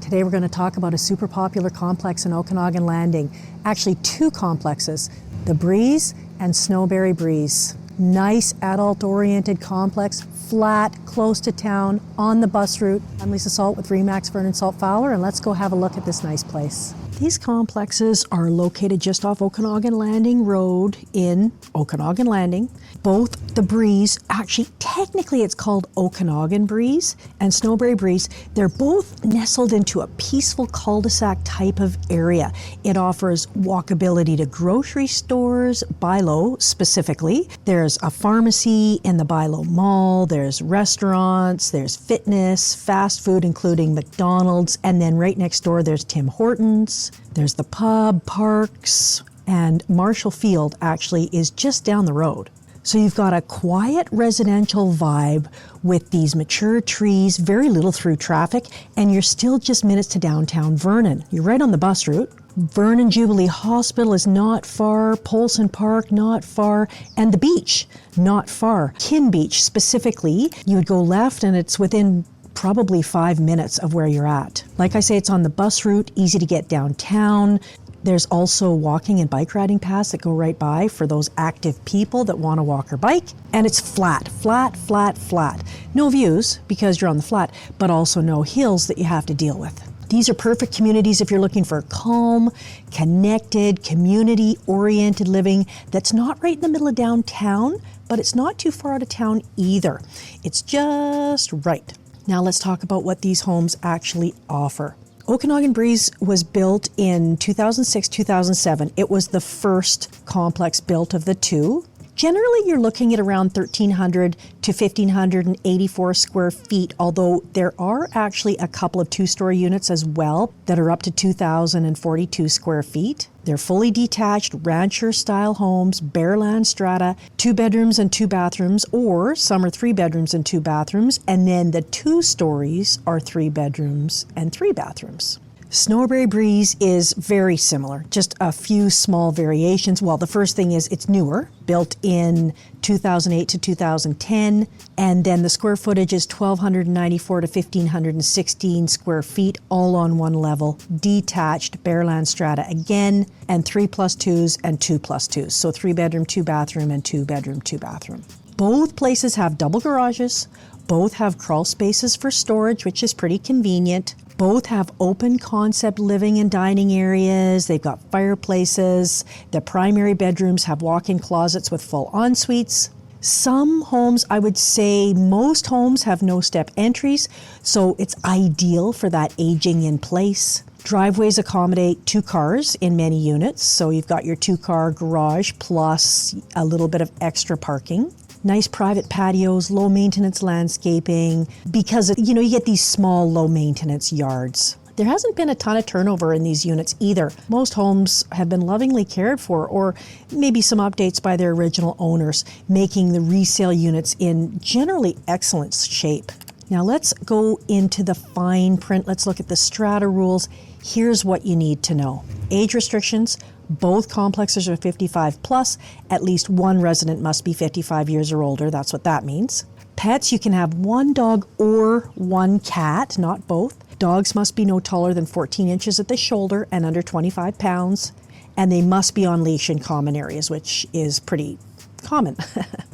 Today we're going to talk about a super popular complex in Okanagan Landing. Actually, two complexes, the Breeze and Snowberry Breeze. Nice adult-oriented complex, flat, close to town, on the bus route. I'm Lisa Salt with Remax Vernon Salt Fowler, and let's go have a look at this nice place. These complexes are located just off Okanagan Landing Road in Okanagan Landing. Both the Breeze, actually technically it's called Okanagan Breeze and Snowberry Breeze, they're both nestled into a peaceful cul-de-sac type of area. It offers walkability to grocery stores, Bilo specifically. There's a pharmacy in the Bilo Mall, there's restaurants, there's fitness, fast food including McDonald's, and then right next door there's Tim Hortons. There's the pub, parks, and Marshall Field actually is just down the road. So you've got a quiet residential vibe with these mature trees, very little through traffic, and you're still just minutes to downtown Vernon. You're right on the bus route. Vernon Jubilee Hospital is not far, Polson Park not far, and the beach not far. Kin Beach specifically, you would go left and it's within probably 5 minutes of where you're at. Like I say, it's on the bus route, easy to get downtown. There's also walking and bike riding paths that go right by for those active people that want to walk or bike. And it's flat, flat, flat, flat. No views because you're on the flat, but also no hills that you have to deal with. These are perfect communities if you're looking for calm, connected, community-oriented living that's not right in the middle of downtown, but it's not too far out of town either. It's just right. Now let's talk about what these homes actually offer. Okanagan Breeze was built in 2006-2007. It was the first complex built of the two. Generally, you're looking at around 1,300 to 1,584 square feet, although there are actually a couple of two-story units as well that are up to 2,042 square feet. They're fully detached, rancher-style homes, bare land strata, 2 bedrooms and 2 bathrooms, or some are 3 bedrooms and 2 bathrooms, and then the 2 stories are 3 bedrooms and 3 bathrooms. Snowberry Breeze is very similar, just a few small variations. Well, the first thing is it's newer, built in 2008 to 2010, and then the square footage is 1,294 to 1,516 square feet, all on one level, detached, bare land strata again, and 3+2s and 2+2s. So 3 bedroom, 2 bathroom, and 2 bedroom, 2 bathroom. Both places have double garages. Both have crawl spaces for storage, which is pretty convenient. Both have open concept living and dining areas. They've got fireplaces. The primary bedrooms have walk-in closets with full en-suites. Some homes, I would say most homes have no step entries, so it's ideal for that aging in place. Driveways accommodate 2 cars in many units, so you've got your 2-car garage plus a little bit of extra parking. Nice private patios, low maintenance landscaping, because you get these small low maintenance yards. There hasn't been a ton of turnover in these units either. Most homes have been lovingly cared for, or maybe some updates by their original owners, making the resale units in generally excellent shape. Now let's go into the fine print. Let's look at the strata rules. Here's what you need to know. Age restrictions. Both complexes are 55 plus. At least one resident must be 55 years or older. That's what that means. Pets, you can have 1 dog or 1 cat, not both. Dogs must be no taller than 14 inches at the shoulder and under 25 pounds. And they must be on leash in common areas, which is pretty common,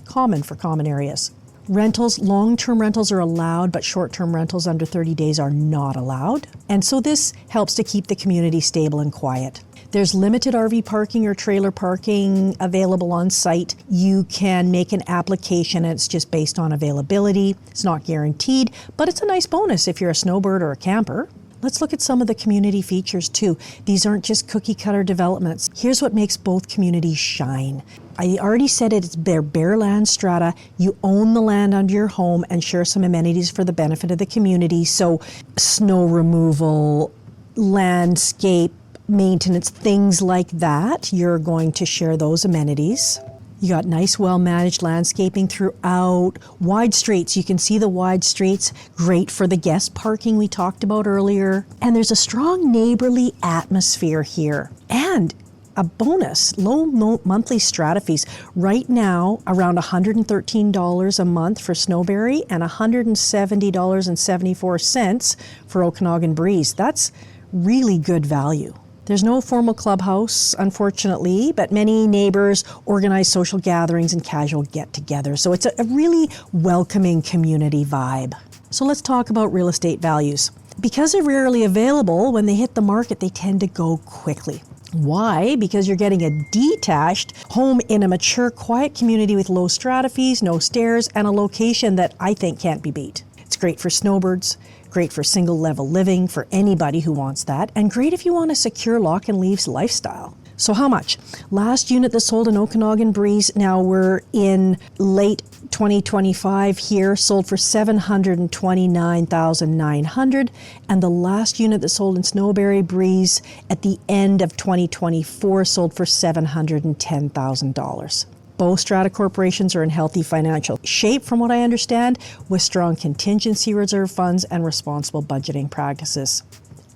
common for common areas. Rentals, long-term rentals are allowed, but short-term rentals under 30 days are not allowed. And so this helps to keep the community stable and quiet. There's limited RV parking or trailer parking available on site. You can make an application and it's just based on availability. It's not guaranteed, but it's a nice bonus if you're a snowbird or a camper. Let's look at some of the community features too. These aren't just cookie cutter developments. Here's what makes both communities shine. I already said it's bare land strata. You own the land under your home and share some amenities for the benefit of the community. So snow removal, landscape, maintenance, things like that. You're going to share those amenities. You got nice, well-managed landscaping throughout. Wide streets, you can see the wide streets. Great for the guest parking we talked about earlier. And there's a strong neighborly atmosphere here. And a bonus, low monthly strata fees. Right now, around $113 a month for Snowberry and $170.74 for Okanagan Breeze. That's really good value. There's no formal clubhouse, unfortunately, but many neighbors organize social gatherings and casual get-togethers. So it's a really welcoming community vibe. So let's talk about real estate values. Because they're rarely available, when they hit the market, they tend to go quickly. Why? Because you're getting a detached home in a mature, quiet community with low strata fees, no stairs, and a location that I think can't be beat. It's great for snowbirds, great for single level living for anybody who wants that, and great if you want a secure lock and leaves lifestyle. So how much? Last unit that sold in Okanagan Breeze, now we're in late 2025 here, sold for $729,900, and the last unit that sold in Snowberry Breeze at the end of 2024 sold for $710,000. Both strata corporations are in healthy financial shape, from what I understand, with strong contingency reserve funds and responsible budgeting practices,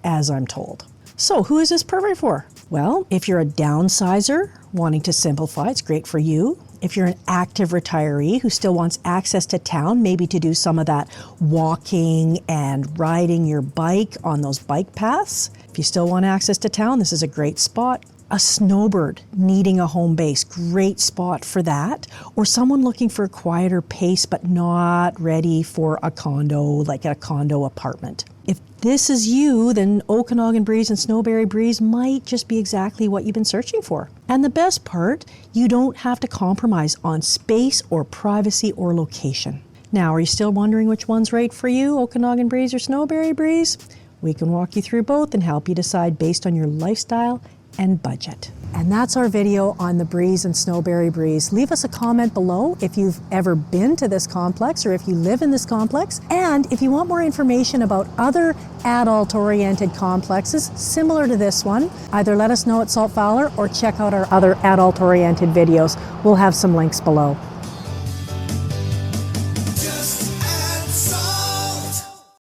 as I'm told. So who is this perfect for? Well, if you're a downsizer wanting to simplify, it's great for you. If you're an active retiree who still wants access to town, maybe to do some of that walking and riding your bike on those bike paths, if you still want access to town, this is a great spot. A snowbird needing a home base, great spot for that. Or someone looking for a quieter pace but not ready for a condo, like a condo apartment. If this is you, then Okanagan Breeze and Snowberry Breeze might just be exactly what you've been searching for. And the best part, you don't have to compromise on space or privacy or location. Now, are you still wondering which one's right for you, Okanagan Breeze or Snowberry Breeze? We can walk you through both and help you decide based on your lifestyle and budget. And that's our video on the Breeze and Snowberry Breeze. Leave us a comment below if you've ever been to this complex or if you live in this complex. And if you want more information about other adult-oriented complexes similar to this one, either let us know at Salt Fowler or check out our other adult-oriented videos. We'll have some links below.